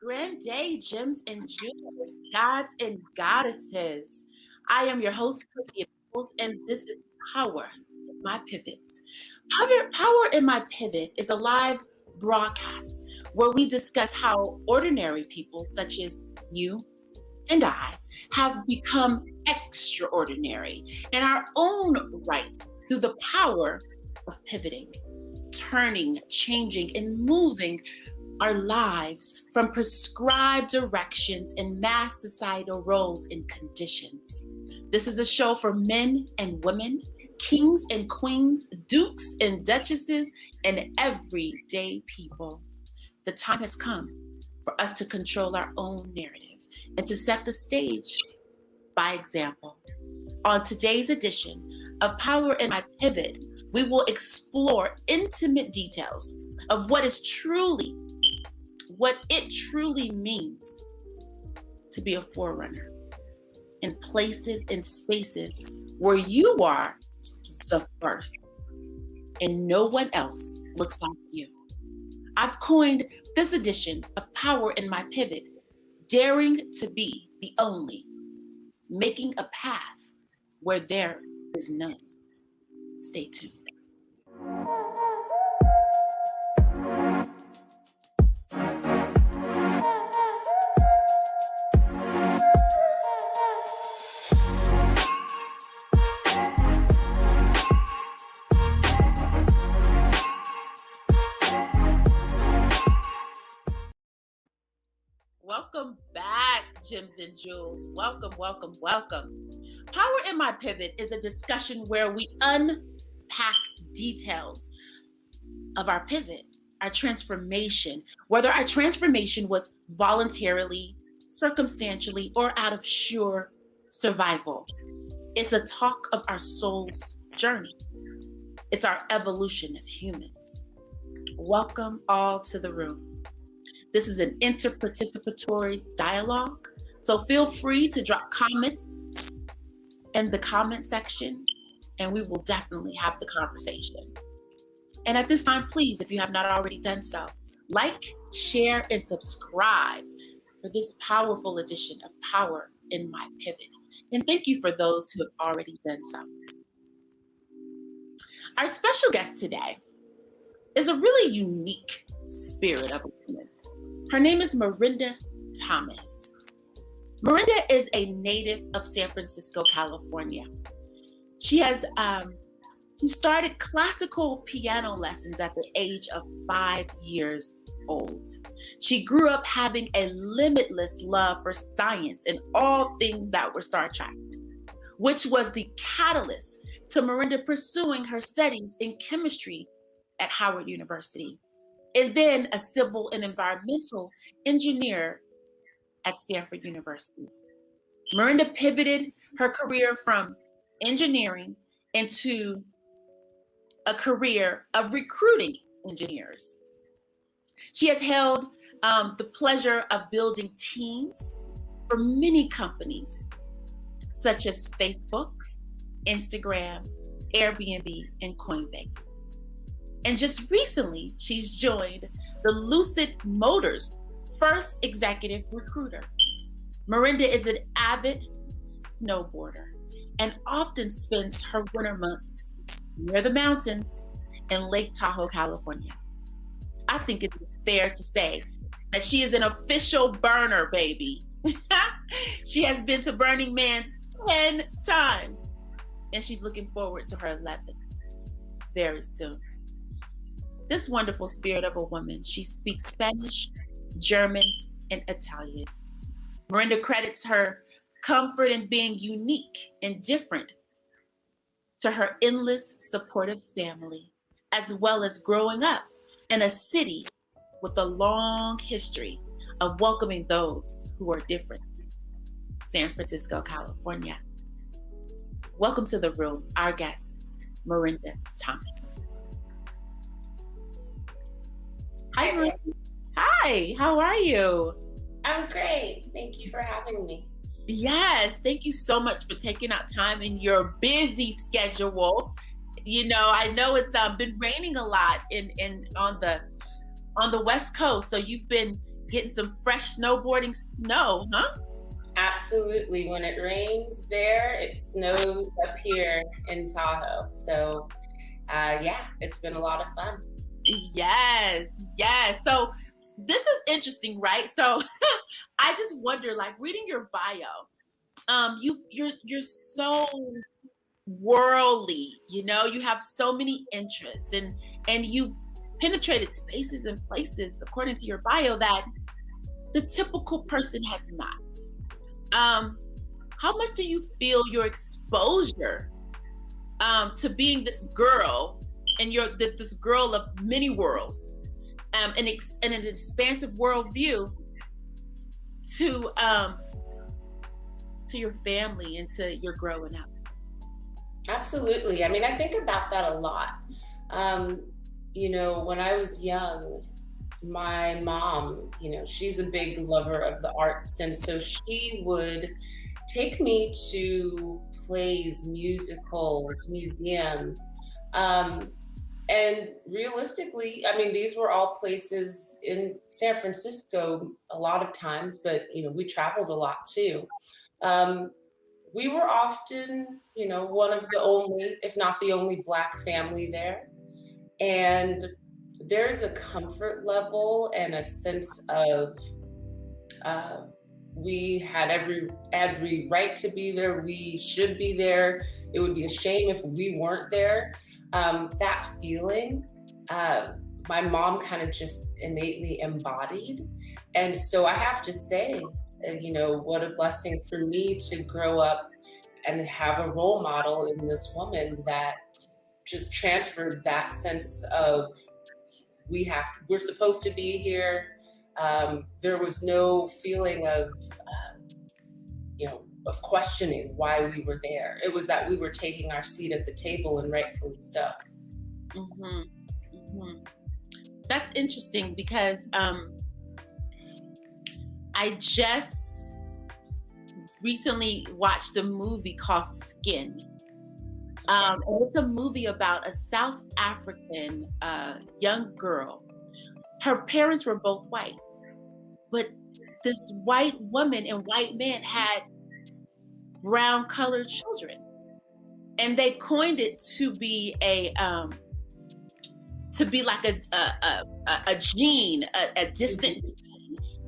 Grand day, gems and jewels, gods and goddesses. I am your host, Corinthia Peoples, and this is Power in My Pivot. Power in My Pivot is a live broadcast where we discuss how ordinary people, such as you and I, have become extraordinary in our own right through the power of pivoting, turning, changing, and moving our lives from prescribed directions and mass societal roles and conditions. This is a show for men and women, kings and queens, dukes and duchesses, and everyday people. The time has come for us to control our own narrative and to set the stage by example. On today's edition of Power in My Pivot, we will explore intimate details of what it truly means to be a forerunner in places and spaces where you are the first and no one else looks like you. I've coined this edition of Power in My Pivot, daring to be the only, making a path where there is none. Stay tuned. Welcome back, gems and jewels. Welcome, welcome, welcome. Power in My Pivot is a discussion where we unpack details of our pivot, our transformation, whether our transformation was voluntarily, circumstantially, or out of sheer survival. It's a talk of our soul's journey. It's our evolution as humans. Welcome all to the room. This is an interparticipatory dialogue, so feel free to drop comments in the comment section, and we will definitely have the conversation. And at this time, please, if you have not already done so, like, share, and subscribe for this powerful edition of Power in My Pivot. And thank you for those who have already done so. Our special guest today is a really unique spirit of a woman. Her name is Miranda Thomas. Miranda is a native of San Francisco, California. She started classical piano lessons at the age of 5 years old. She grew up having a limitless love for science and all things that were Star Trek, which was the catalyst to Miranda pursuing her studies in chemistry at Howard University, and then a civil and environmental engineer at Stanford University. Miranda pivoted her career from engineering into a career of recruiting engineers. She has held the pleasure of building teams for many companies, such as Facebook, Instagram, Airbnb, and Coinbase. And just recently, she's joined the Lucid Motors first executive recruiter. Miranda is an avid snowboarder and often spends her winter months near the mountains in Lake Tahoe, California. I think it is fair to say that she is an official burner baby. She has been to Burning Man's 10 times, and she's looking forward to her 11th very soon. This wonderful spirit of a woman, she speaks Spanish, German, and Italian. Miranda credits her comfort in being unique and different to her endless supportive family, as well as growing up in a city with a long history of welcoming those who are different. San Francisco, California. Welcome to the room, our guest, Miranda Thomas. Hi, Miranda. Hi, how are you? I'm great. Thank you for having me. Yes, thank you so much for taking out time in your busy schedule. You know, I know it's been raining a lot on the West Coast, so you've been getting some fresh snowboarding snow, huh? Absolutely. When it rains there, it snows up here in Tahoe. So, yeah, it's been a lot of fun. Yes, yes. So this is interesting, right? So I just wonder, like reading your bio, you're so worldly, you have so many interests and you've penetrated spaces and places according to your bio that the typical person has not. Um, how much do you feel your exposure to being this girl and this girl of many worlds, and an expansive worldview to your family and to your growing up? Absolutely. I mean, I think about that a lot. When I was young, my mom, she's a big lover of the arts. And so she would take me to plays, musicals, museums. And realistically, I mean, these were all places in San Francisco a lot of times, but, we traveled a lot too. Um, we were often, one of the only, if not the only, Black family there. And there's a comfort level and a sense of uh, we had every right to be there. We should be there. It would be a shame if we weren't there. That feeling, my mom kind of just innately embodied. And so I have to say, what a blessing for me to grow up and have a role model in this woman that just transferred that sense of we're supposed to be here. There was no feeling of questioning why we were there. It was that we were taking our seat at the table, and rightfully so. Mm-hmm. Mm-hmm. That's interesting because I just recently watched a movie called Skin. And it's a movie about a South African young girl. Her parents were both white, but this white woman and white man had brown colored children, and they coined it to be like a gene, a distant gene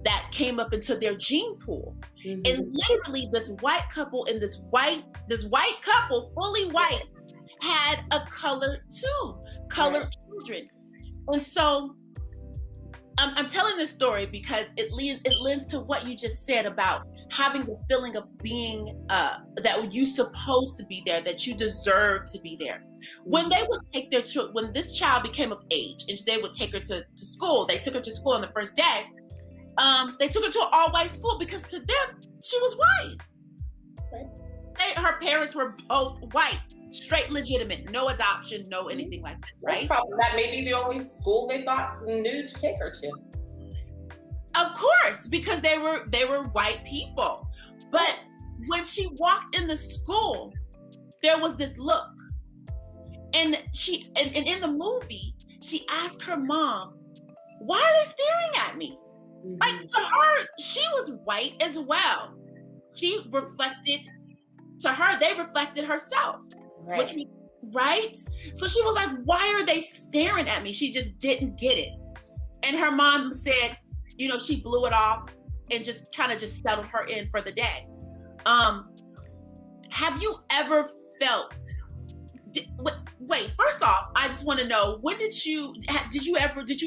that came up into their gene pool. Mm-hmm. And literally this white couple and this white couple, fully white, had a colored children. And so I'm telling this story because it lends to what you just said about having the feeling of being that you supposed to be there, that you deserve to be there. When they would take their children, when this child became of age and they would take her to school, they took her to school on the first day. They took her to an all-white school because to them she was white. Right? Her parents were both white, straight, legitimate, no adoption, no anything like that. Right? That may be the only school they thought knew to take her to. Of course, because they were white people. But when she walked in the school, there was this look, and in the movie, she asked her mom, "Why are they staring at me?" Mm-hmm. Like, to her, she was white as well. They reflected herself, right? Right? So she was like, "Why are they staring at me?" She just didn't get it, and her mom said, she blew it off and just settled her in for the day. Have you ever felt? Wait. First off, I just want to know, when did you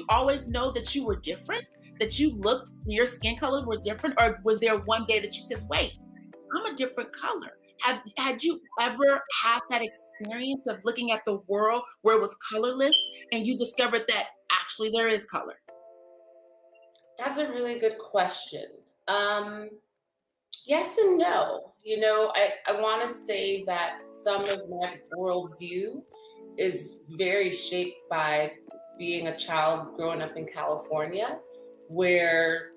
always know that you were different? That your skin color were different, or was there one day that you said, "Wait, I'm a different color"? Had you ever had that experience of looking at the world where it was colorless and you discovered that actually there is color? That's a really good question. Yes and no. I want to say that some of my worldview is very shaped by being a child growing up in California, where,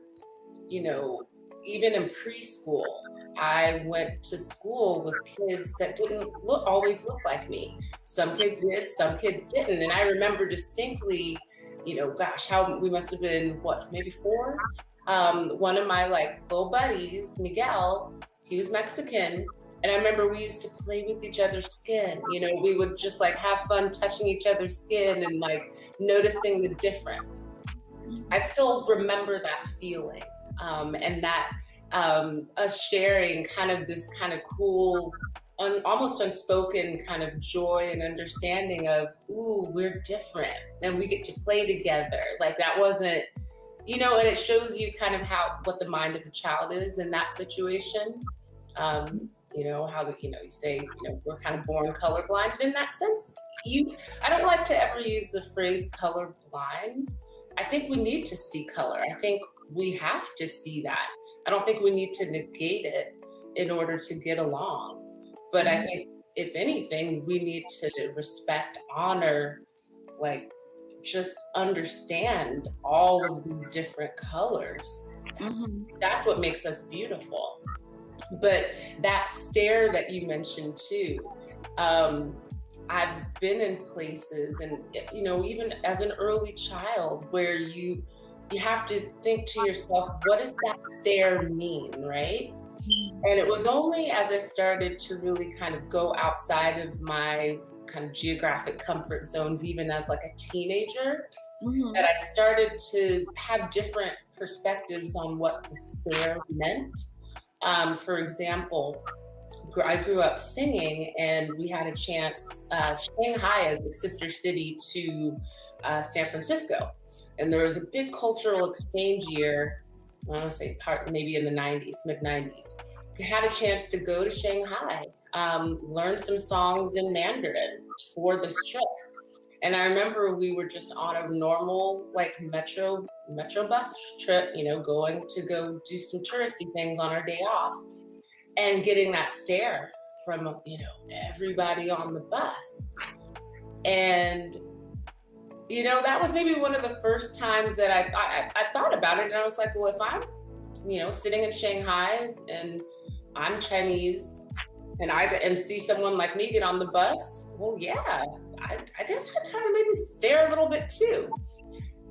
even in preschool, I went to school with kids that didn't always look like me. Some kids did, some kids didn't. And I remember distinctly, how we must have been, maybe 4, One of my like little buddies, Miguel, he was Mexican. And I remember we used to play with each other's skin. You know, we would just like have fun touching each other's skin and like noticing the difference. I still remember that feeling, and that us sharing kind of this kind of cool, almost unspoken kind of joy and understanding of, ooh, we're different and we get to play together. Like that wasn't, you know, and it shows you kind of how what the mind of a child is in that situation. You know how the, you know, you say, you know, we're kind of born colorblind. And in that sense, I don't like to ever use the phrase colorblind. I think we need to see color. I think we have to see that. I don't think we need to negate it in order to get along. But I think if anything, we need to respect, honor, like just understand all of these different colors. That's what makes us beautiful. But that stare that you mentioned too, I've been in places, and you know, even as an early child, where you have to think to yourself, what does that stare mean, right? And it was only as I started to really kind of go outside of my kind of geographic comfort zones, even as like a teenager, that I started to have different perspectives on what the stare meant. For example, I grew up singing, and we had a chance, Shanghai is a sister city to San Francisco. And there was a big cultural exchange year, I want to say maybe in the 90s, mid 90s. We had a chance to go to Shanghai, learn some songs in Mandarin for this trip. And I remember we were just on a normal like metro bus trip, you know, going to go do some touristy things on our day off, and getting that stare from, you know, everybody on the bus. And you know, that was maybe one of the first times that I thought about it, and I was like, well, if I'm, you know, sitting in Shanghai and I'm Chinese, and see someone like me get on the bus, well, yeah, I guess I'd kind of maybe stare a little bit too.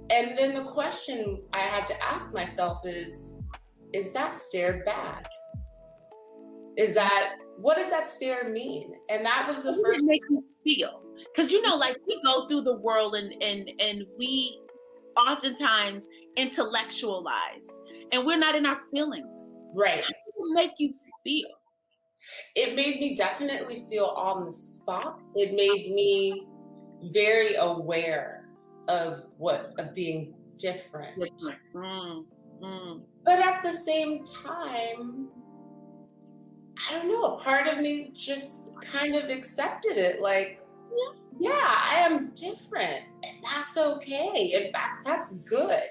And then the question I had to ask myself is that stare bad? What does that stare mean? And that was the first. Make you feel, because you know, like we go through the world and we oftentimes intellectualize, and we're not in our feelings. Right. How does it make you feel? It made me definitely feel on the spot. It made me very aware of being different. But at the same time, I don't know, a part of me just kind of accepted it. Like, yeah, I am different, and that's okay. In fact, that's good.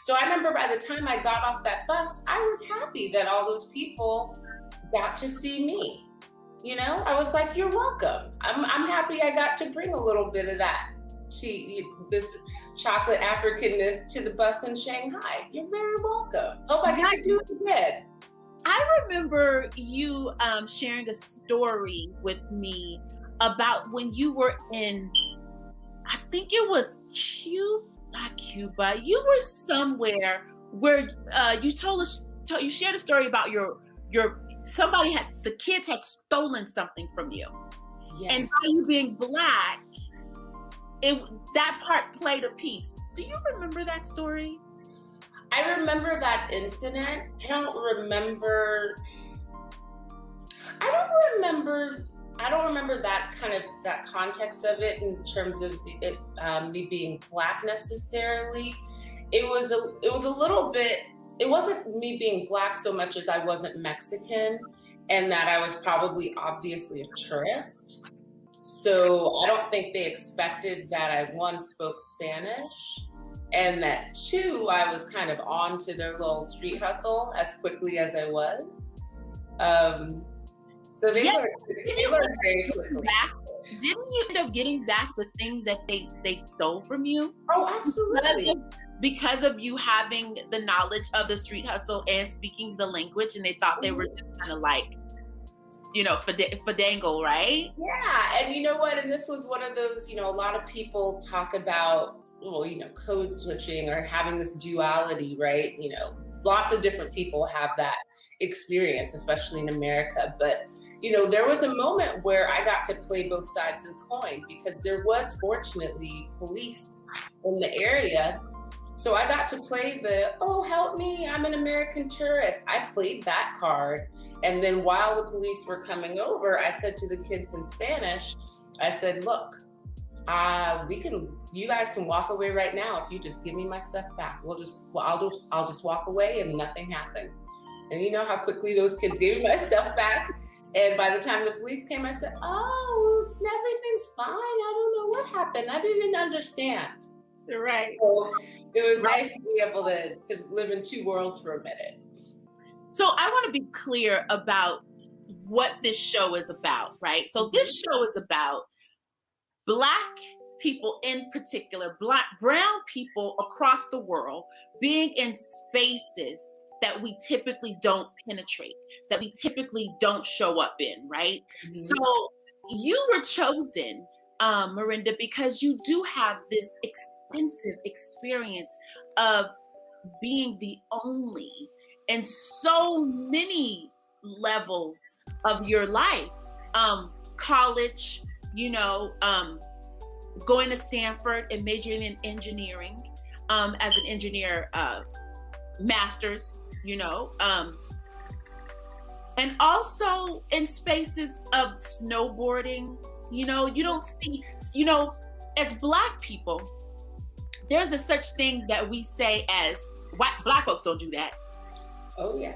So I remember by the time I got off that bus, I was happy that all those people got to see me. You know, I was like, you're welcome. I'm happy I got to bring a little bit of that, this chocolate Africanness to the bus in Shanghai. You're very welcome. Hope I get to do it again. I remember you sharing a story with me about when you were in, I think it was not Cuba. You were somewhere where you shared a story about the kids had stolen something from you. Yes. And by you being Black, that part played a piece. Do you remember that story? I remember that incident. I don't remember that kind of that context of it in terms of it, me being Black necessarily. It was a little bit. It wasn't me being Black so much as I wasn't Mexican, and that I was probably obviously a tourist. So I don't think they expected that I, one, spoke Spanish, and that two, I was kind of on to their little street hustle as quickly as I was. So they learned very quickly. Didn't you end up getting back the thing that they stole from you? Oh, absolutely. Because of you having the knowledge of the street hustle and speaking the language, and they thought they were just kind of like, you know, fadangle, right? Yeah, and you know what? And this was one of those, you know, a lot of people talk about, well, you know, code switching or having this duality, right? You know, lots of different people have that experience, especially in America. But there was a moment where I got to play both sides of the coin because there was fortunately police in the area. So I got to play the, oh, help me, I'm an American tourist. I played that card. And then while the police were coming over, I said to the kids in Spanish, I said, look, you guys can walk away right now if you just give me my stuff back. I'll just walk away and nothing happened. And you know how quickly those kids gave me my stuff back? And by the time the police came, I said, oh, everything's fine. I don't know what happened. I didn't understand. Right. So it was nice to be able to live in two worlds for a minute. So I want to be clear about what this show is about, right? So this show is about Black people in particular, brown people across the world being in spaces that we typically don't penetrate, that we typically don't show up in, right? Mm-hmm. So you were chosen, Marinda, because you do have this extensive experience of being the only in so many levels of your life. College, going to Stanford and majoring in engineering as an engineer, master's, and also in spaces of snowboarding. You don't see, as Black people, there's a such thing that we say as Black folks don't do that. Oh yeah.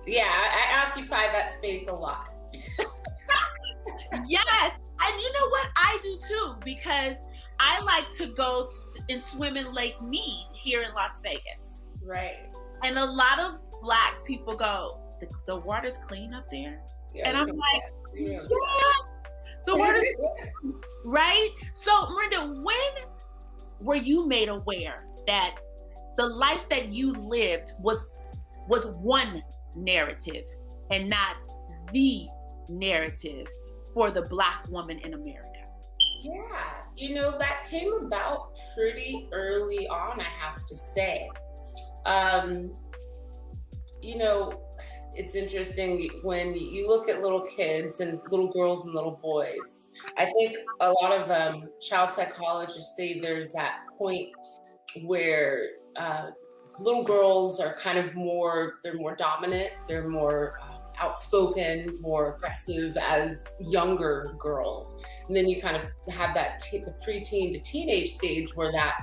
Yeah, I occupy that space a lot. Yes, and you know what? I do too, because I like to go and swim in Lake Mead here in Las Vegas. Right. And a lot of Black people go, the water's clean up there? Yeah, and I'm like, yeah, the water's clean, right? So, Marinda, when were you made aware that the life that you lived was one narrative and not the narrative for the Black woman in America? Yeah, that came about pretty early on, I have to say. It's interesting when you look at little kids and little girls and little boys. I think a lot of child psychologists say there's that point where little girls are kind of they're more dominant, they're more outspoken, more aggressive as younger girls. And then you kind of have that the preteen to teenage stage where that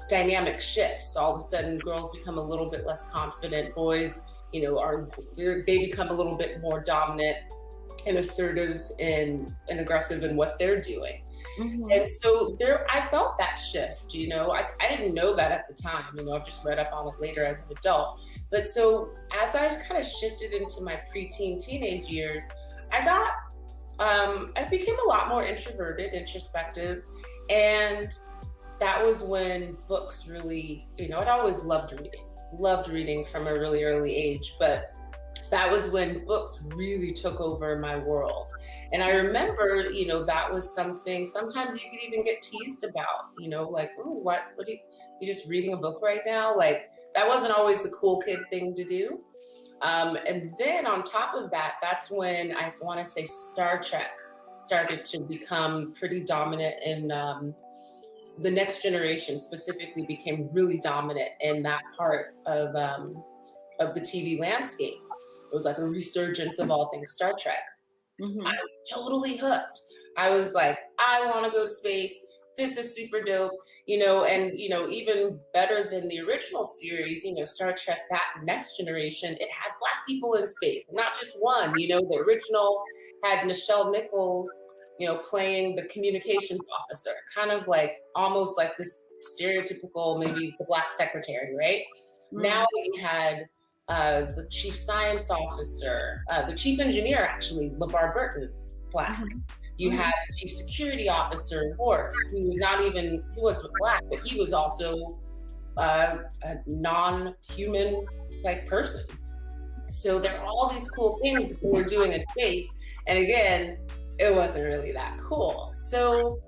dynamic shifts. All of a sudden, girls become a little bit less confident. Boys, they become a little bit more dominant and assertive and aggressive in what they're doing. Mm-hmm. And so I felt that shift. I didn't know that at the time. I've just read up on it later as an adult. But so as I kind of shifted into my preteen, teenage years, I became a lot more introverted, introspective, and that was when books really, I'd always loved reading from a really early age, but that was when books really took over my world. And I remember, that was something, sometimes you could even get teased about, like, oh, what are you just reading a book right now? Like, that wasn't always the cool kid thing to do. And then on top of that, that's when I want to say Star Trek started to become pretty dominant in the next generation specifically became really dominant in that part of the TV landscape. It was like a resurgence of all things Star Trek. Mm-hmm. I was totally hooked. I was like, I want to go to space. This is super dope, and, even better than the original series, Star Trek, that next generation, it had Black people in space, not just one, the original had Nichelle Nichols, playing the communications officer, kind of like almost like this stereotypical, maybe the Black secretary, right? Mm-hmm. Now we had the chief science officer, the chief engineer, actually, LeVar Burton, Black. Mm-hmm. You had the chief security officer, Worf, who wasn't Black, but he was also a non-human like person. So there are all these cool things that we're doing in space. And again, it wasn't really that cool. So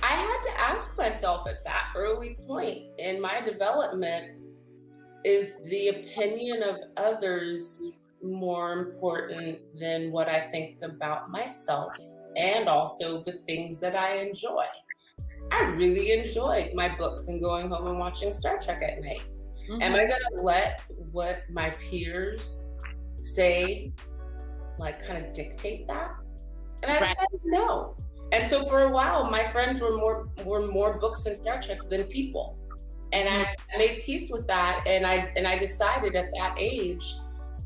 I had to ask myself at that early point in my development, is the opinion of others more important than what I think about myself and also the things that I enjoy? I really enjoyed my books and going home and watching Star Trek at night. Am I Mhm. gonna let what my peers say, like, kind of dictate that? And I Right. decided no. And so for a while, my friends were more books and Star Trek than people. And Mhm. I made peace with that. And I decided at that age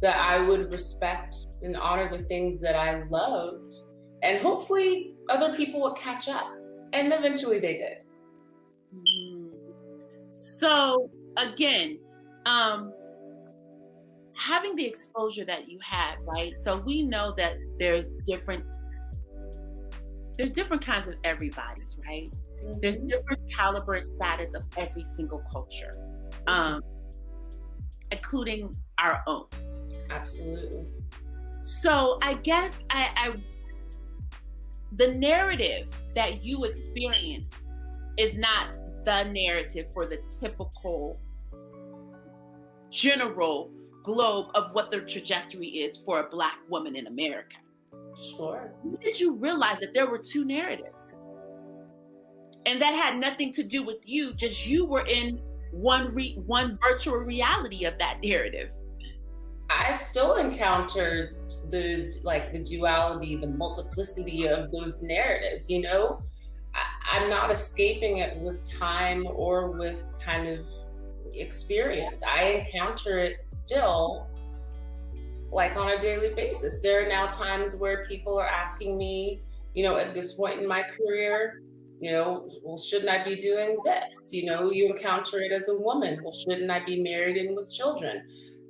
that I would respect and honor the things that I loved. And hopefully other people would catch up. And eventually they did. Mhm. So again, um, having the exposure that you had, right? So we know that there's different kinds of everybody's, right? There's Mhm. different caliber and status of every single culture, Mhm. um, including our own. Absolutely. So I guess the narrative that you experienced is not the narrative for the typical general globe of what the trajectory is for a Black woman in America. Sure. When did you realize that there were two narratives? And that had nothing to do with you, just you were in one virtual reality of that narrative. I still encounter the duality, the multiplicity of those narratives, you know? I'm not escaping it with time or with kind of experience. I encounter it still like on a daily basis. There are now times where people are asking me, at this point in my career, well, shouldn't I be doing this? You encounter it as a woman. Well, shouldn't I be married and with children?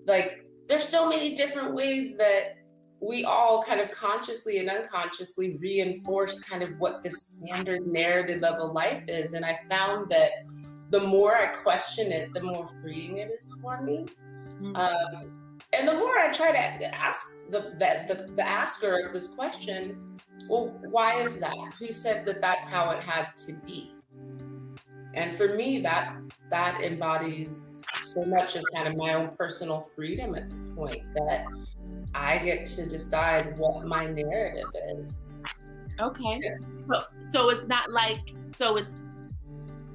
Like, there's so many different ways that we all kind of consciously and unconsciously reinforce kind of what the standard narrative of a life is. And I found that the more I question it, the more freeing it is for me. Mhm. And the more I try to ask the asker of this question, well, why is that? Who said that that's how it had to be? And for me, that embodies so much of kind of my own personal freedom at this point, that I get to decide what my narrative is. Okay. Yeah. So it's not like so it's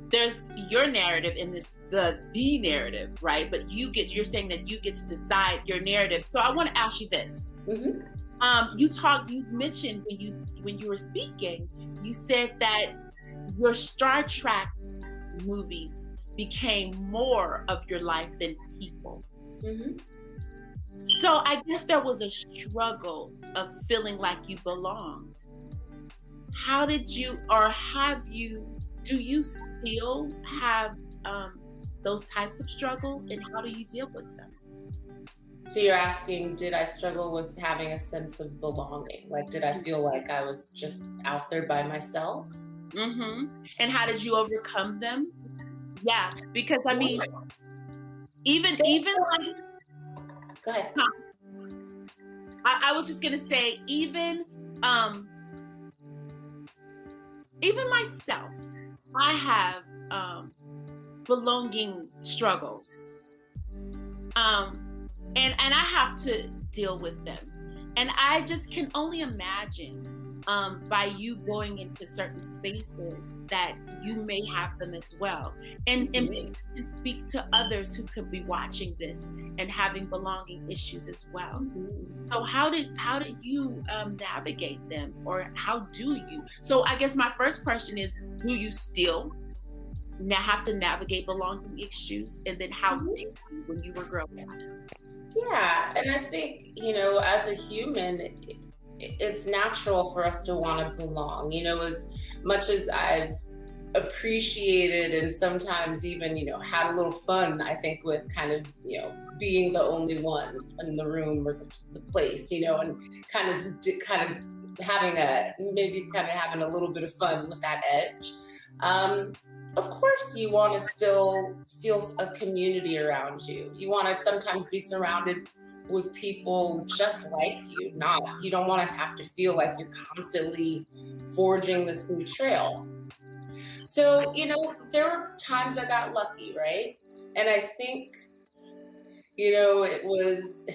there's your narrative in this the narrative, right? But you're saying that you get to decide your narrative. So I want to ask you this. Mhm. You mentioned when you were speaking, you said that your Star Trek movies became more of your life than people. Mhm. So I guess there was a struggle of feeling like you belonged. How did you, or have you, do you still have um, those types of struggles, and how do you deal with them? So you're asking, did I struggle with having a sense of belonging? Like, did I feel like I was just out there by myself? And how did you overcome them? Yeah, because I mean, Yeah. even like, Go ahead. I was just gonna say, even myself, I have belonging struggles, and I have to deal with them, and I just can only imagine by you going into certain spaces that you may have them as well, and maybe Mhm. you can speak to others who could be watching this and having belonging issues as well. Mhm. So how did you navigate them, or how do you? So I guess my first question is: do you still now have to navigate belonging issues, and then how Mhm. did you when you were growing up? Yeah, and I think, as a human, it's natural for us to want to belong. As much as I've appreciated and sometimes even, had a little fun, I think, with kind of, being the only one in the room or the place, and kind of having a maybe kind of having a little bit of fun with that edge. Um, of course, you want to still feel a community around you. You want to sometimes be surrounded with people just like you. Not You don't want to have to feel like you're constantly forging this new trail. So, there were times I got lucky, right? And I think It was,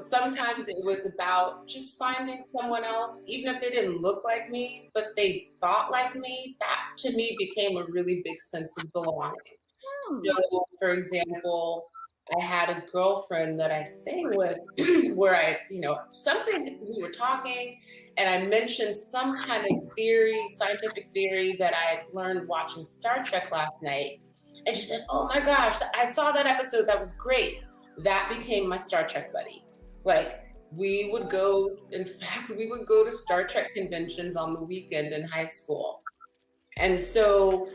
sometimes it was about just finding someone else, even if they didn't look like me, but they thought like me. That to me became a really big sense of belonging. Hmm. So, for example, I had a girlfriend that I sang with where something we were talking and I mentioned some kind of theory, scientific theory that I learned watching Star Trek last night. And she said, "Oh my gosh, I saw that episode. That was great." That became my Star Trek buddy. Like, in fact, we would go to Star Trek conventions on the weekend in high school. And so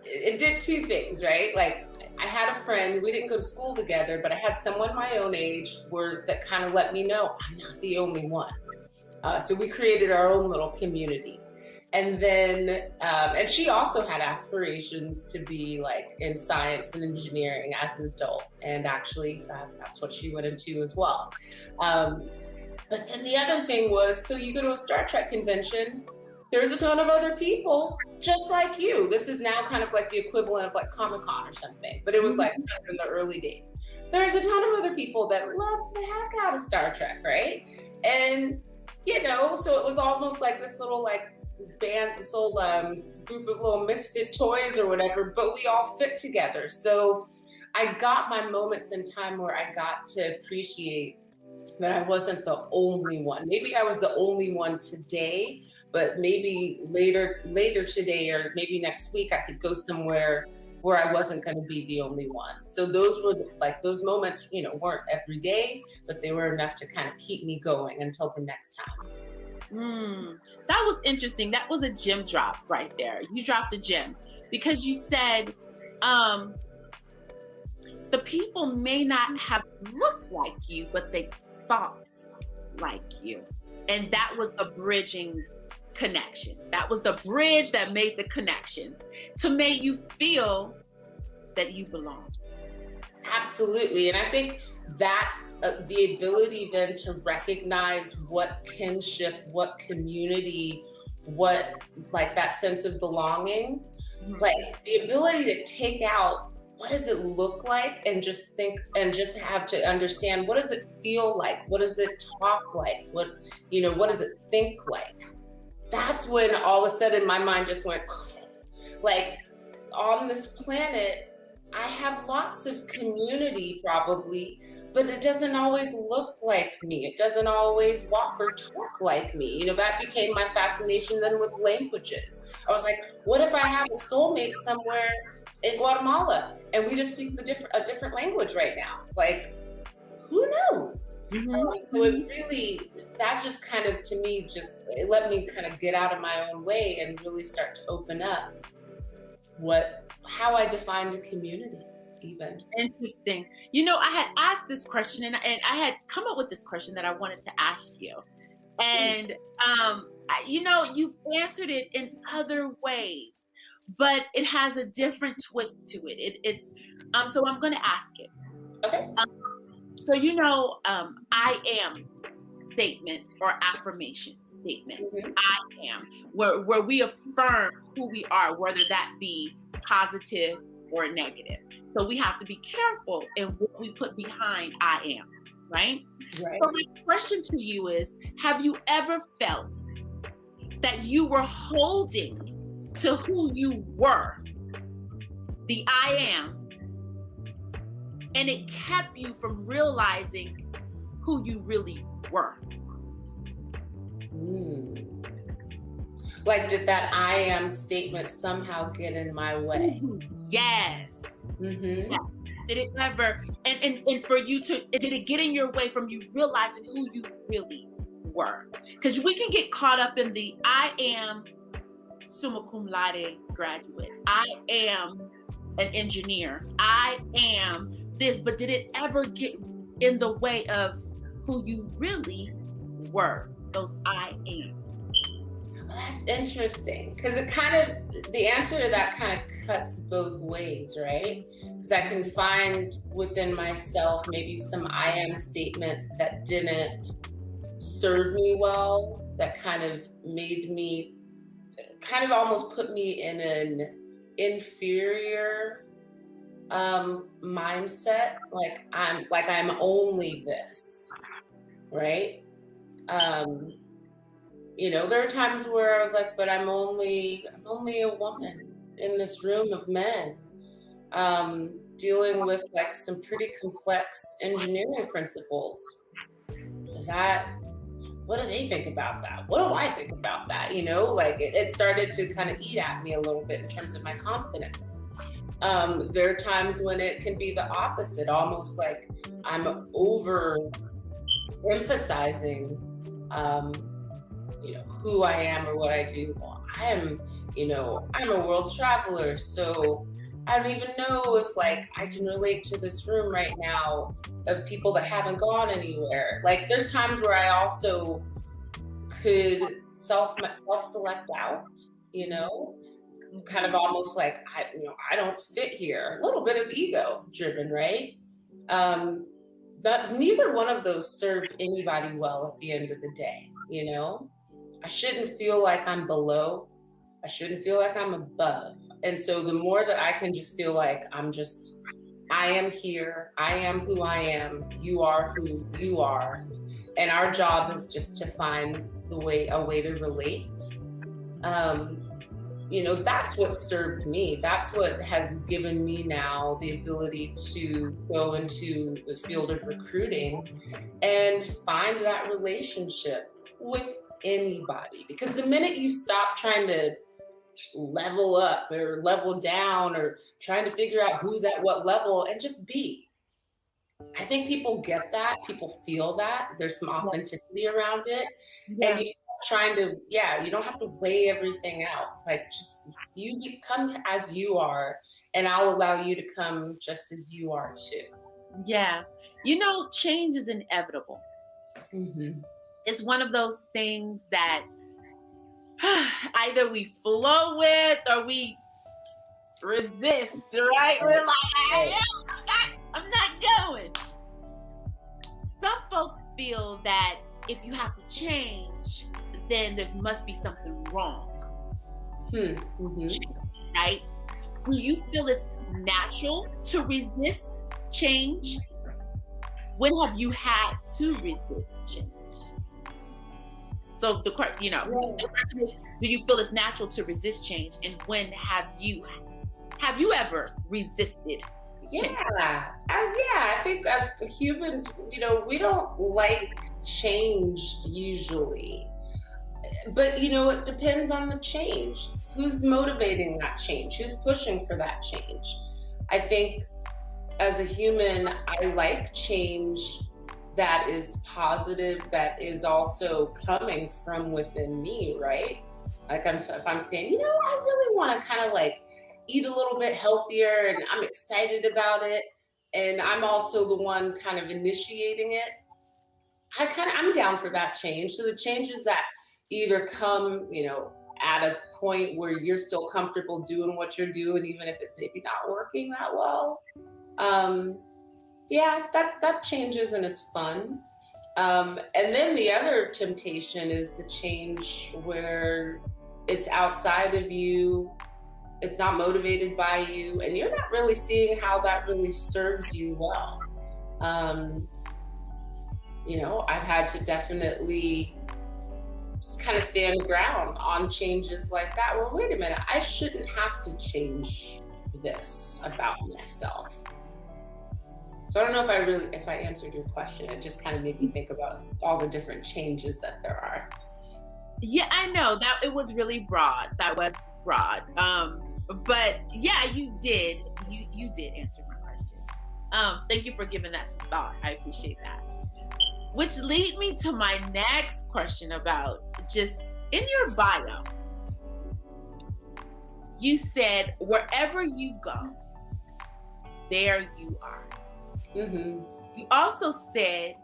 it did two things, right? Like, I had a friend, we didn't go to school together, but I had someone my own age that kind of let me know I'm not the only one. So we created our own little community. And then, and she also had aspirations to be like in science and engineering as an adult. And actually, that's what she went into as well. Um, but then the other thing was, so you go to a Star Trek convention, there's a ton of other people just like you. This is now kind of like the equivalent of like Comic-Con or something, but it was like in the early days. There's a ton of other people that love the heck out of Star Trek, right? And so it was almost like this little like band, this old group of little misfit toys or whatever, but we all fit together. So I got my moments in time where I got to appreciate that I wasn't the only one. Maybe I was the only one today, but maybe later today or maybe next week I could go somewhere where I wasn't going to be the only one. So those were like those moments, weren't every day, but they were enough to kind of keep me going until the next time. That was interesting. That was a gem drop right there. You dropped a gem because you said the people may not have looked like you, but they thought like you. And that was a bridging connection. That was the bridge that made the connections to make you feel that you belong. Absolutely. And I think that the ability then to recognize what kinship, what community, what like that sense of belonging, like the ability to take out what does it look like and just think and just have to understand what does it feel like? What does it talk like? What does it think like? That's when all of a sudden my mind just went like, on this planet, I have lots of community probably, but it doesn't always look like me. It doesn't always walk or talk like me. That became my fascination then with languages. I was like, what if I have a soulmate somewhere in Guatemala and we just speak a different language right now? Like, who knows? So it really, that just kind of, to me, it let me kind of get out of my own way and really start to open up how I defined a community even. Interesting. I had asked this question and I had come up with this question that I wanted to ask you. And, you've answered it in other ways, but it has a different twist to it. So I'm going to ask it. Okay. So, I am statements or affirmation statements. I am, where we affirm who we are, whether that be positive or negative. So we have to be careful in what we put behind I am, right? So my question to you is, have you ever felt that you were holding to who you were, the I am, and it kept you from realizing who you really were? Like, did that I am statement somehow get in my way? Yes. Yeah. Did it ever, and for you did it get in your way from you realizing who you really were? Because we can get caught up in the I am summa cum laude graduate. I am an engineer. I am this, but did it ever get in the way of who you really were? Those I am. That's interesting, because the answer to that kind of cuts both ways, right? Because I can find within myself maybe some I am statements that didn't serve me well, that kind of made me, kind of almost put me in an inferior mindset, like I'm only this, right? Um, there are times where I was like, but I'm only a woman in this room of men, dealing with like some pretty complex engineering principles. Is that what do they think about that? What do I think about that? Like it started to kind of eat at me a little bit in terms of my confidence. There are times when it can be the opposite, almost like I'm over emphasizing, um, who I am or what I do. Well, I'm a world traveler, so I don't even know if like I can relate to this room right now of people that haven't gone anywhere. Like there's times where I also could self select out, you know, kind of almost like I don't fit here. A little bit of ego driven, right? Um, but neither one of those serve anybody well at the end of the day. I shouldn't feel like I'm below. I shouldn't feel like I'm above. And so the more that I can just feel like I am here, I am who I am, you are who you are. And our job is just to find a way to relate. Um, that's what served me. That's what has given me now the ability to go into the field of recruiting and find that relationship with anybody. Because the minute you stop trying to level up or level down or trying to figure out who's at what level and just be, I think people get that. People feel that. There's some authenticity around it. And Yeah. you start trying to, yeah, you don't have to weigh everything out. Like, just you come as you are, and I'll allow you to come just as you are too. Yeah. Change is inevitable. Hmm. It's one of those things that either we flow with or we resist, right? We're like, I'm not going. Some folks feel that if you have to change, then there must be something wrong, Mm-hmm. right? Do you feel it's natural to resist change? When have you had to resist change? So the question is, do you feel it's natural to resist change? And when have you ever resisted change? I think as humans, we don't like change usually. But it depends on the change. Who's motivating that change? Who's pushing for that change? I think as a human, I like change that is positive, that is also coming from within me, right? Like if I'm saying, I really want to kind of like eat a little bit healthier and I'm excited about it, and I'm also the one kind of initiating it, I'm down for that change. So the changes that either come, at a point where you're still comfortable doing what you're doing, even if it's maybe not working that well. Um, yeah, that change isn't as fun. And then the other temptation is the change where it's outside of you, it's not motivated by you, and you're not really seeing how that really serves you well. Um, I've had to definitely just kind of stand ground on changes like that. Well, wait a minute, I shouldn't have to change this about myself. So I don't know if I answered your question. It just kind of made me think about all the different changes that there are. Yeah, I know that it was really broad. That was broad. But yeah, you did. You did answer my question. Thank you for giving that some thought. I appreciate that. Which lead me to my next question about just in your bio. You said wherever you go, there you are. Mm-hmm. You also said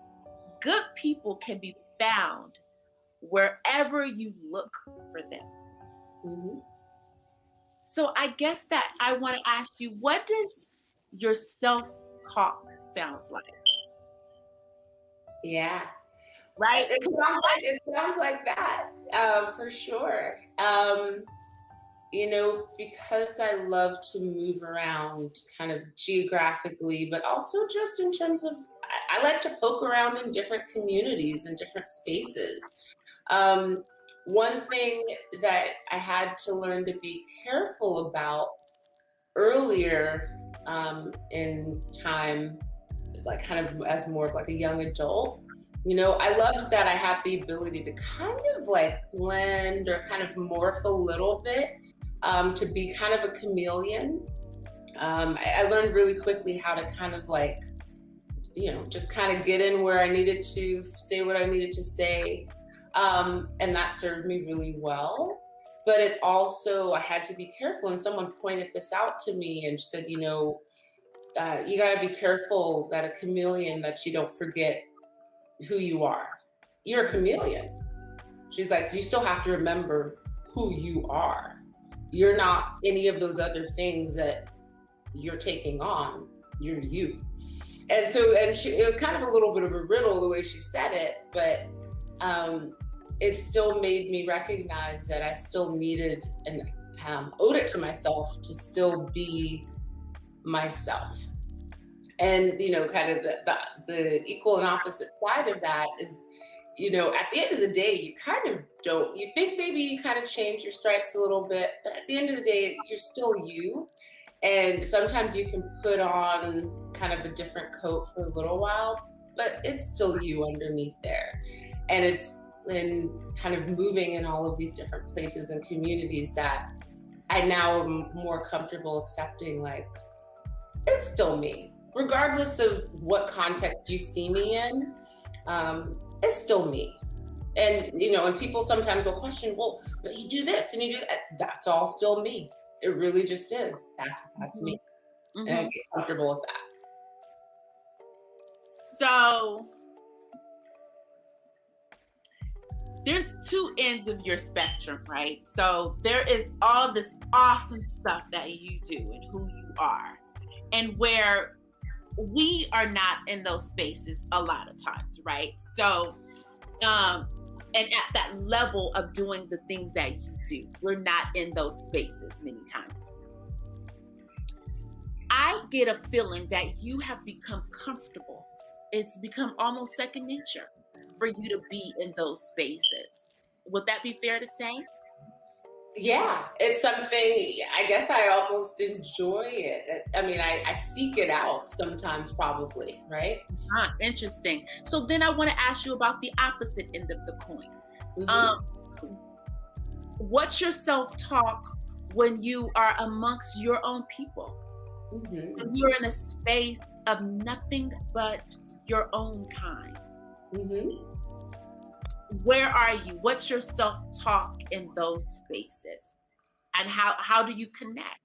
good people can be found wherever you look for them. Mm-hmm. So I guess that I want to ask you, what does your self-talk sounds like? Yeah. Right? It sounds like that, for sure. Because I love to move around kind of geographically, but also just in terms of, I like to poke around in different communities and different spaces. Um, One thing that I had to learn to be careful about earlier in time is like kind of as more of like a young adult. I loved that I had the ability to kind of like blend or kind of morph a little bit, to be kind of a chameleon. I learned really quickly how to kind of like, just kind of get in where I needed to say what I needed to say. And that served me really well. But it also, I had to be careful. And someone pointed this out to me and said, you got to be careful that a chameleon, that you don't forget who you are. You're a chameleon. She's like, you still have to remember who you are. You're not any of those other things that you're taking on. You're you. And so, it was kind of a little bit of a riddle the way she said it, but it still made me recognize that I still needed and owed it to myself to still be myself. And kind of the equal and opposite side of that is, at the end of the day, you kind of don't. You think maybe you kind of change your stripes a little bit, but at the end of the day, you're still you. And sometimes you can put on kind of a different coat for a little while, but it's still you underneath there. And it's in kind of moving in all of these different places and communities that I now am more comfortable accepting, like, it's still me. Regardless of what context you see me in, it's still me. And people sometimes will question, well, but you do this and you do that. That's all still me. It really just is. That's me. And I Mhm. get comfortable with that. So there's two ends of your spectrum, right? So there is all this awesome stuff that you do and who you are, and where we are not in those spaces a lot of times, right? So, and at that level of doing the things that you do, we're not in those spaces many times. I get a feeling that you have become comfortable. It's become almost second nature for you to be in those spaces. Would that be fair to say? Yeah, it's something, I guess I almost enjoy it. I mean, I seek it out sometimes, probably, right? Interesting. So then I want to ask you about the opposite end of the coin. Hmm. Um, what's your self-talk when you are amongst your own people? Hmm. When you're in a space of nothing but your own kind. Hmm. Where are you? What's your self-talk in those spaces? And how do you connect?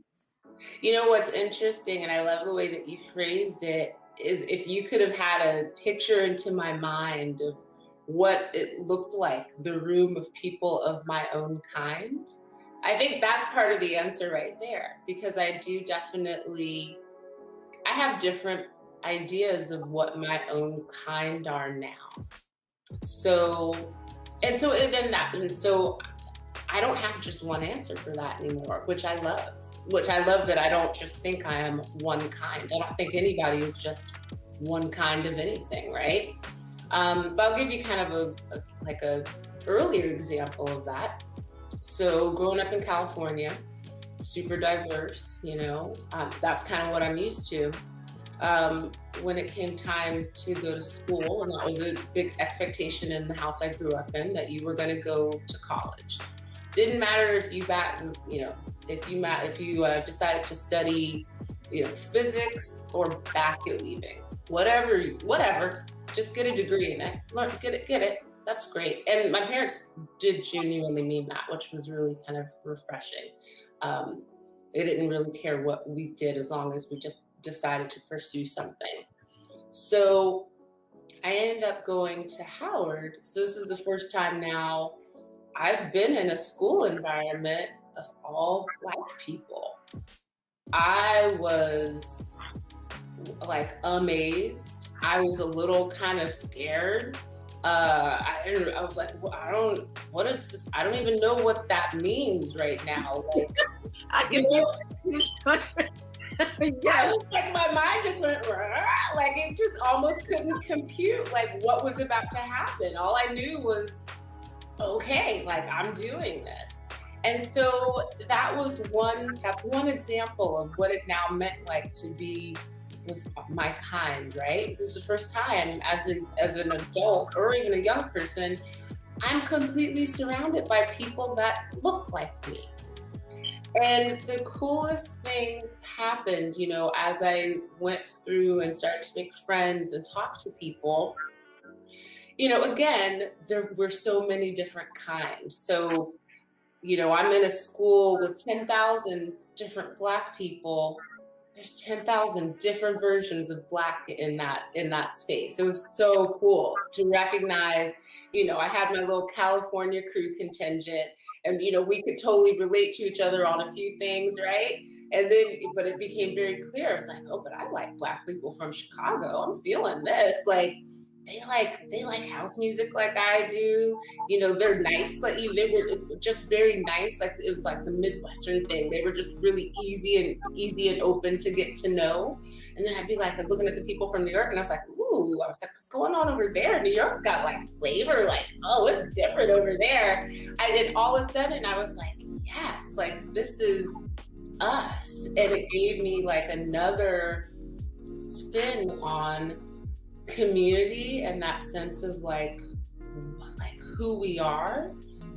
What's interesting, and I love the way that you phrased it, is if you could have had a picture into my mind of what it looked like, the room of people of my own kind, I think that's part of the answer right there. Because I do definitely, I have different ideas of what my own kind are now. So, and then that, and so I don't have just one answer for that anymore, which I love. Which I love that I don't just think I am one kind. I don't think anybody is just one kind of anything, right? But I'll give you kind of a earlier example of that. So growing up in California, super diverse, that's kind of what I'm used to. When it came time to go to school, and that was a big expectation in the house I grew up in, that you were going to go to college. Didn't matter if you decided to study, physics or basket weaving, whatever. Just get a degree in it. Learn, get it. That's great. And my parents did genuinely mean that, which was really kind of refreshing. Um, they didn't really care what we did as long as we just decided to pursue something. So I ended up going to Howard. So this is the first time now I've been in a school environment of all Black people. I was like amazed. I was a little kind of scared. I was like, well, what is this? I don't even know what that means right now. Like, I you can know, see. I Yes. was like, my mind just went, "Rah," like it just almost couldn't compute like what was about to happen. All I knew was, okay, like I'm doing this. And so that's one example of what it now meant like to be with my kind, right? This is the first time as an adult or even a young person, I'm completely surrounded by people that look like me. And the coolest thing happened, as I went through and started to make friends and talk to people. Again, there were so many different kinds. So, I'm in a school with 10,000 different Black people. There's 10,000 different versions of Black in that space. It was so cool to recognize, I had my little California crew contingent, and we could totally relate to each other on a few things, right? And then, but it became very clear. It's like, oh, but I like Black people from Chicago. I'm feeling this. Like, they like house music like I do. They're nice. Like they were just very nice. Like it was like the Midwestern thing. They were just really easy and open to get to know. And then I'd be like looking at the people from New York, and I was like, ooh, I was like, what's going on over there? New York's got like flavor. Like, oh, it's different over there. And then all of a sudden, I was like, yes, like this is us, and it gave me like another spin on community and that sense of like who we are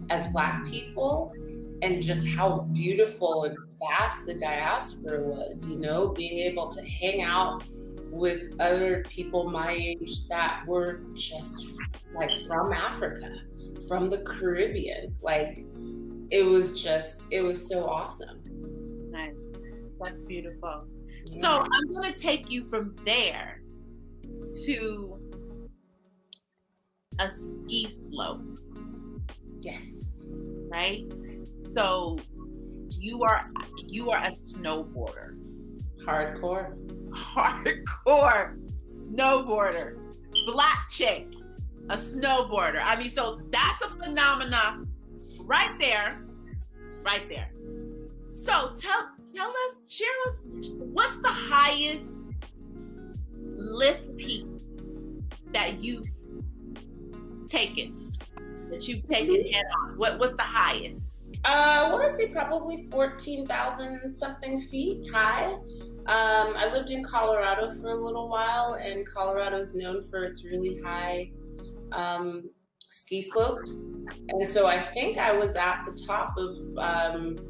as Black people, and just how beautiful and vast the diaspora was, being able to hang out with other people my age that were just like from Africa, from the Caribbean. Like it was so awesome. Nice. That's beautiful. Yeah. So I'm going to take you from there to a ski slope. Yes. Right? So you are a snowboarder. Hardcore Snowboarder. Black chick, a snowboarder. I mean, so that's a phenomena right there. So tell us, share us, what's the highest lift peak that you've taken head on? What's the highest? I want to say probably 14,000 something feet high. I lived in Colorado for a little while, and Colorado is known for its really high ski slopes. And so I think I was at the top of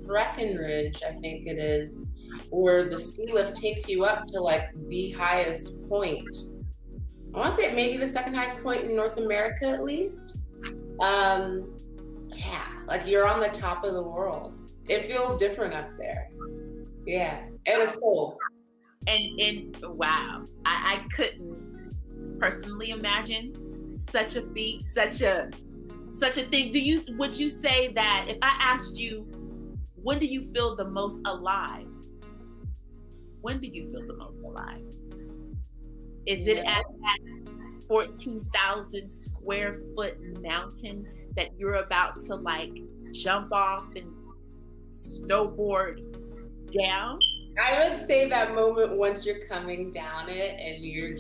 Breckenridge, I think it is, where the ski lift takes you up to like the highest point. I want to say maybe the second highest point in North America, at least. Yeah, like you're on the top of the world. It feels different up there. Yeah, and it's cold. And wow, I couldn't personally imagine such a feat, such a thing. Would you say that if I asked you, when do you feel the most alive? When do you feel the most alive? Is it at that 14,000 square foot mountain that you're about to like jump off and snowboard down? I would say that moment once you're coming down it and you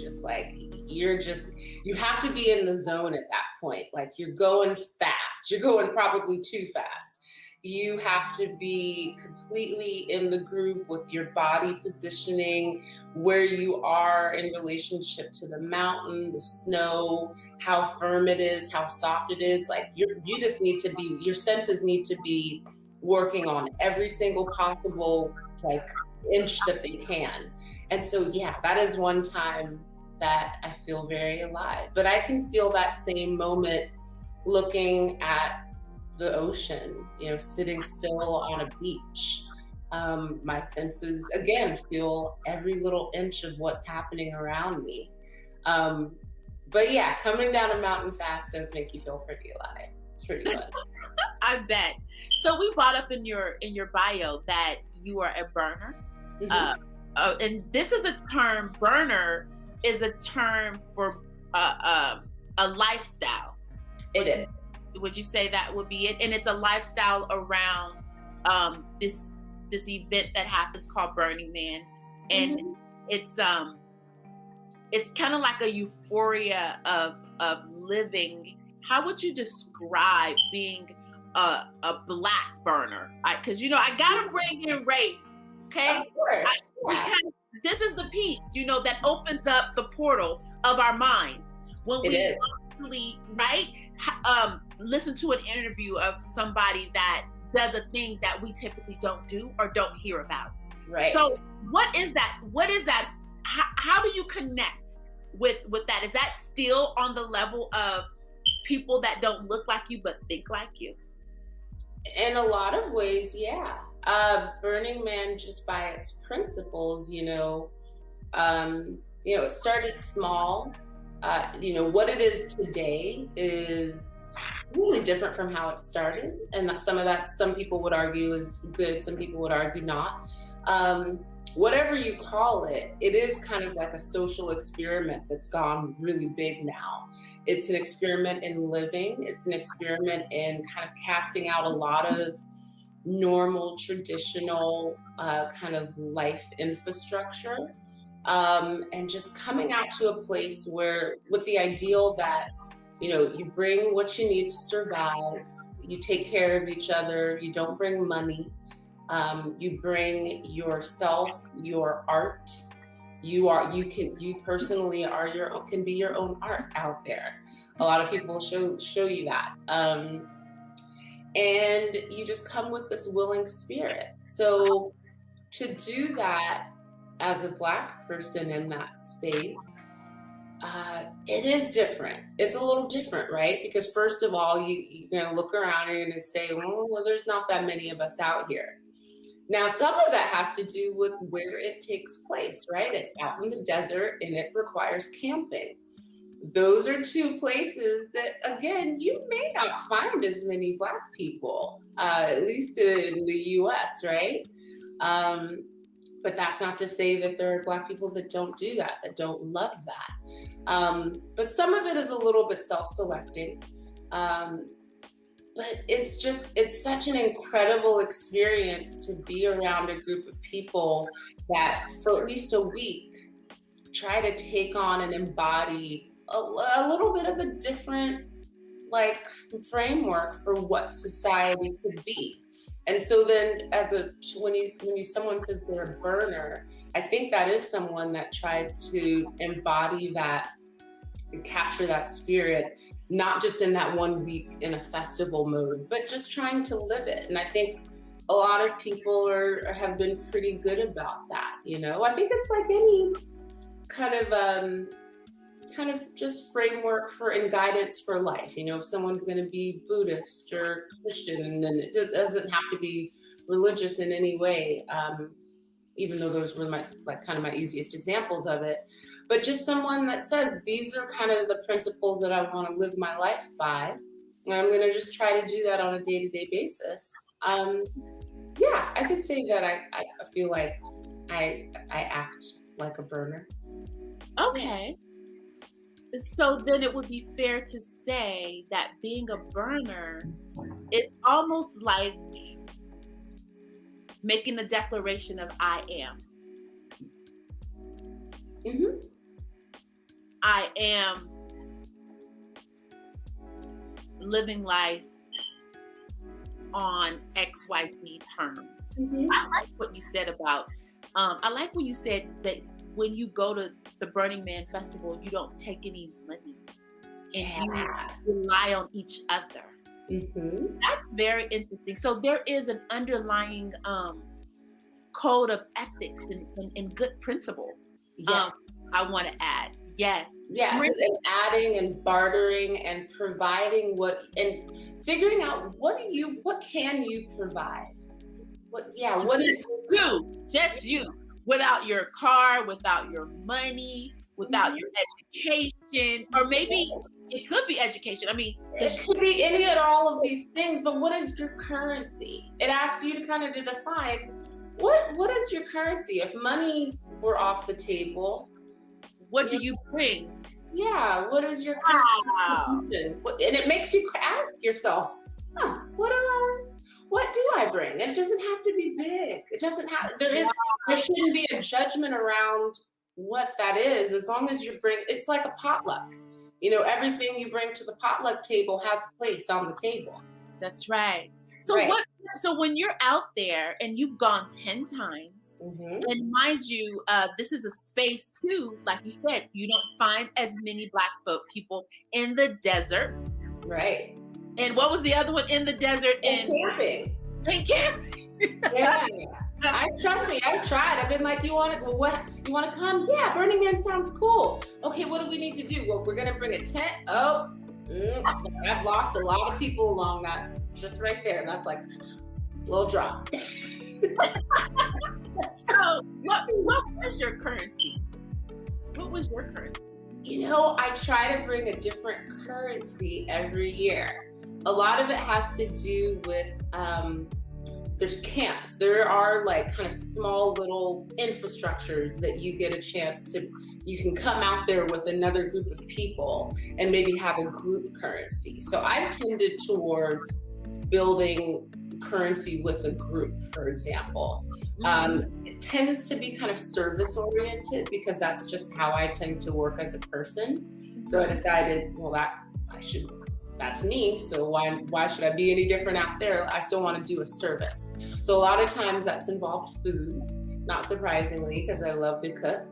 have to be in the zone at that point. Like you're going fast. You're going probably too fast. You have to be completely in the groove with your body positioning, where you are in relationship to the mountain, the snow, how firm it is, how soft it is. Like you just need to be, your senses need to be working on every single possible like inch that they can. And so, yeah, that is one time that I feel very alive. But I can feel that same moment looking at the ocean, sitting still on a beach. My senses, again, feel every little inch of what's happening around me. But yeah, coming down a mountain fast does make you feel pretty alive. It's pretty fun. I bet. So we brought up in your bio that you are a burner. Mm-hmm. And this is a term, burner is a term for a lifestyle. It is. Would you say that would be it? And it's a lifestyle around this event that happens called Burning Man, and it's kind of like a euphoria of living. How would you describe being a black burner? Because I gotta bring in race, okay? Of course. Because this is the piece, that opens up the portal of our minds when we actually, right? Listen to an interview of somebody that does a thing that we typically don't do or don't hear about. Right. So what is that? How do you connect with that? Is that still on the level of people that don't look like you but think like you? In a lot of ways, yeah. Burning Man, just by its principles, it started small. What it is today is really different from how it started. And some people would argue is good, some people would argue not. Whatever you call it, it is kind of like a social experiment that's gone really big now. It's an experiment in living. It's an experiment in kind of casting out a lot of normal, traditional kind of life infrastructure. And just coming out to a place where, with the ideal that, you bring what you need to survive, you take care of each other, you don't bring money, you bring yourself, your art. You personally can be your own art out there. A lot of people show you that. And you just come with this willing spirit. So to do that as a Black person in that space, it is different. It's a little different, right? Because first of all, you're going to look around and you're going to say, well, there's not that many of us out here. Now, some of that has to do with where it takes place, right? It's out in the desert and it requires camping. Those are two places that, again, you may not find as many Black people, at least in the US, right? But that's not to say that there are Black people that don't do that don't love that. But some of it is a little bit self-selecting. But it's such an incredible experience to be around a group of people that for at least a week try to take on and embody a little bit of a different framework for what society could be. And so then when someone says they're a burner, I think that is someone that tries to embody that and capture that spirit, not just in that 1 week in a festival mode, but just trying to live it. And I think a lot of people have been pretty good about that. I think it's like any kind of just framework and guidance for life. If someone's going to be Buddhist or Christian, and then it doesn't have to be religious in any way, even though those were my easiest examples of it. But just someone that says, these are kind of the principles that I want to live my life by, and I'm going to just try to do that on a day-to-day basis. Yeah, I could say that I feel like I act like a burner. Okay. So then it would be fair to say that being a burner is almost like making the declaration of I am. Mm-hmm. I am living life on XYZ terms. Mm-hmm. I like what you said about, I like when you said that when you go to the Burning Man Festival, you don't take any money and you rely on each other. Mm-hmm. That's very interesting. So there is an underlying code of ethics and good principle. Yes. I want to add. Yes. And adding and bartering and providing and figuring out what can you provide? What is you? Just you. Without your car, without your money, without your education, or maybe it could be education. I mean, it could be any and all of these things, but what is your currency? It asks you to kind of define what is your currency? If money were off the table, what do you bring? Yeah, what is your Wow. contribution? And it makes you ask yourself, what do I bring? And it doesn't have to be big. It doesn't have, there shouldn't be a judgment around what that is, as long as you bring, it's like a potluck. You know, everything you bring to the potluck table has a place on the table. That's right. So Right. so when you're out there and you've gone 10 times, Hmm. and mind you, this is a space too, like you said, you don't find as many Black folk people in the desert. Right. And what was the other one in the desert? And camping. In camping. Yeah. Trust me, I've tried. I've been like, you want to come? Yeah, Burning Man sounds cool. Okay, what do we need to do? Well, we're gonna bring a tent. Oh, I've lost a lot of people along that, just right there. And that's like a little drop. So what was your currency? What was your currency? You know, I try to bring a different currency every year. A lot of it has to do with there's camps. There are like kind of small little infrastructures that you get a chance to, you can come out there with another group of people and maybe have a group currency. So I've tended towards building currency with a group, for example. It tends to be kind of service oriented because that's just how I tend to work as a person. So I decided, well, that's me. So why should I be any different out there? I still want to do a service. So a lot of times that's involved food, not surprisingly, because I love to cook.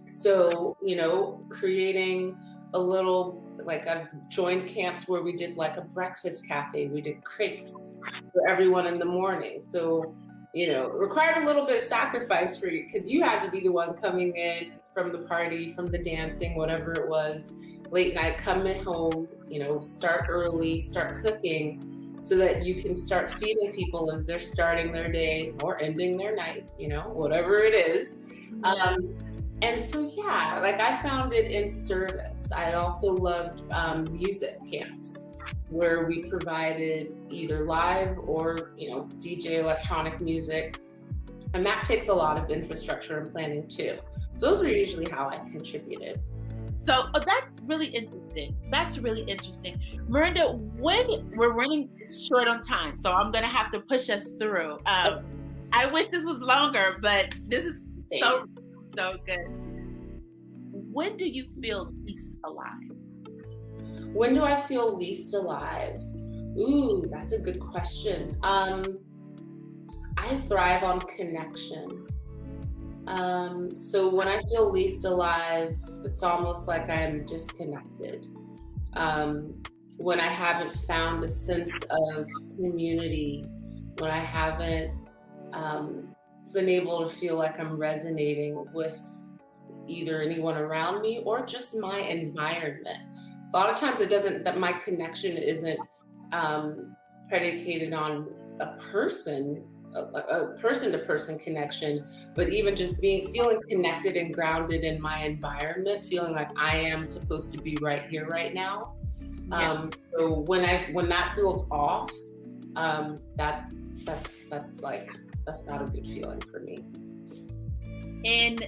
So, you know, creating a little, like I've joined camps where we did like a breakfast cafe. We did crepes for everyone in the morning. So, you know, it required a little bit of sacrifice for you because you had to be the one coming in from the party, from the dancing, whatever it was, late night, coming home, you know, start early, start cooking so that you can start feeding people as they're starting their day or ending their night, you know, whatever it is. And so, yeah, like I found it in service. I also loved music camps where we provided either live or, you know, DJ electronic music. And that takes a lot of infrastructure and planning too. So those are usually how I contributed. So that's really interesting. That's really interesting. Miranda, when we're running short on time, so I'm going to have to push us through. I wish this was longer, but this is so good. When do you feel least alive? When do I feel least alive? Ooh, that's a good question. I thrive on connection. So when I feel least alive, it's almost like I'm disconnected. When I haven't found a sense of community, when I haven't been able to feel like I'm resonating with either anyone around me or just my environment. A lot of times that my connection isn't predicated on a person, a person-to-person connection, but even just feeling connected and grounded in my environment, feeling like I am supposed to be right here, right now. Yeah. So when that feels off, that's not a good feeling for me. In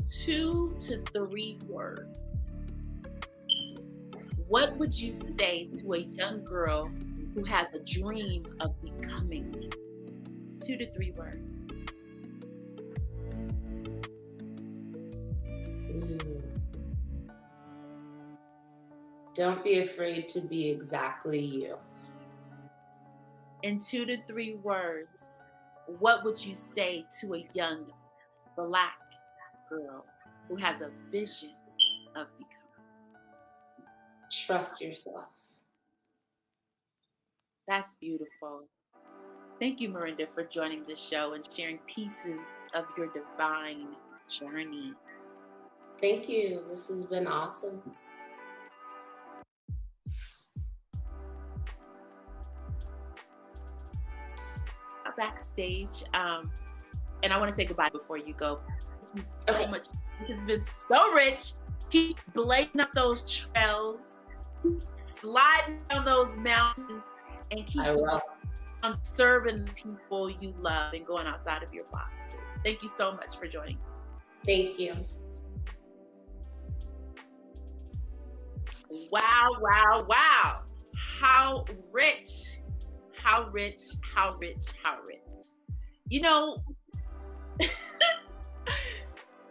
2 to 3 words, what would you say to a young girl who has a dream of becoming me? 2 to 3 words. Don't be afraid to be exactly you. In 2 to 3 words, what would you say to a young Black girl who has a vision of becoming? Trust yourself. That's beautiful. Thank you, Miranda, for joining this show and sharing pieces of your divine journey. Thank you. This has been awesome. Backstage, and I want to say goodbye before you go. Thank you so much. This has been so rich. Keep blazing up those trails, sliding down those mountains, and keep serving the people you love and going outside of your boxes. Thank you so much for joining us. Thank you. Wow, wow, wow. How rich, how rich, how rich, how rich. You know,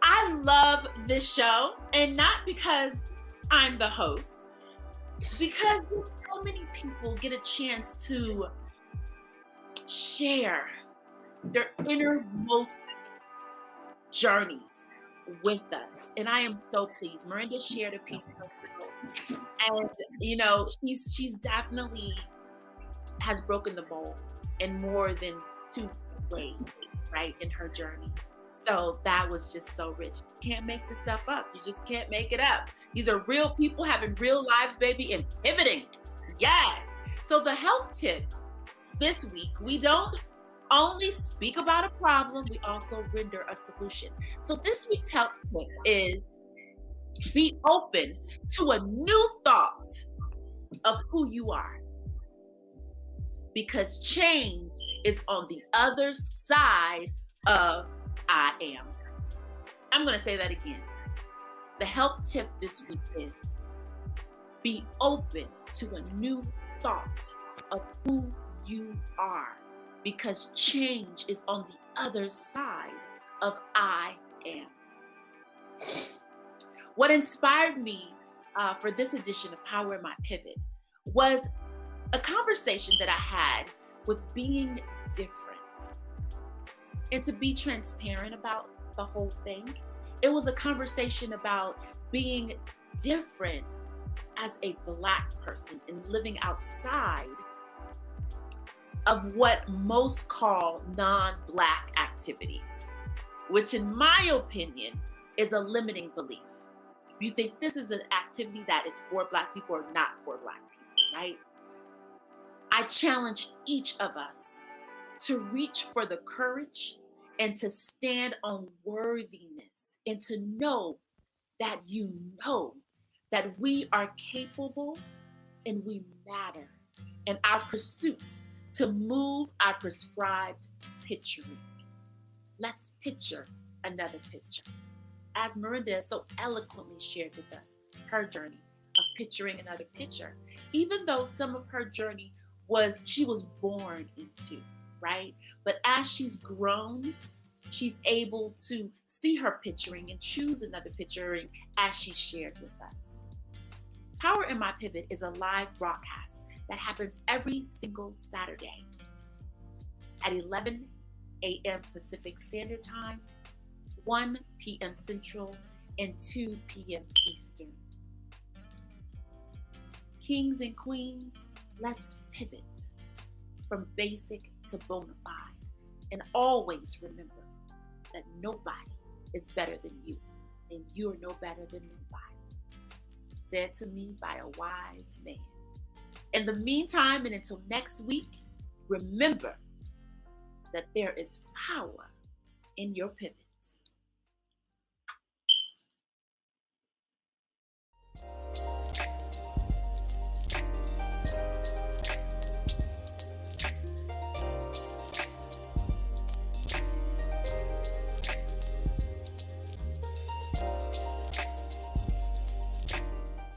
I love this show, and not because I'm the host, because so many people get a chance to share their innermost journeys with us. And I am so pleased. Miranda shared a piece of her, and she's definitely has broken the mold in more than two ways, right, in her journey. So that was just so rich. You can't make this stuff up. You just can't make it up. These are real people having real lives, baby, and pivoting. Yes. So the health tip this week, we don't only speak about a problem, we also render a solution. So this week's health tip is be open to a new thought of who you are, because change is on the other side of I am. I'm going to say that again. The health tip this week is be open to a new thought of who you are, because change is on the other side of I am. What inspired me for this edition of Power in My Pivot was a conversation that I had with being different. And to be transparent about the whole thing, it was a conversation about being different as a Black person and living outside of what most call non-Black activities, which in my opinion is a limiting belief. If you think this is an activity that is for Black people or not for Black people, right? I challenge each of us to reach for the courage and to stand on worthiness, and to know that we are capable and we matter in our pursuit to move our prescribed picturing. Let's picture another picture. As Miranda so eloquently shared with us, her journey of picturing another picture, even though some of her journey she was born into, right? But as she's grown, she's able to see her picturing and choose another picturing as she shared with us. Power in My Pivot is a live broadcast that happens every single Saturday at 11 a.m. Pacific Standard Time, 1 p.m. Central, and 2 p.m. Eastern. Kings and queens, let's pivot from basic to bona fide. And always remember that nobody is better than you, and you're no better than nobody. Said to me by a wise man. In the meantime, and until next week, remember that there is power in your pivot.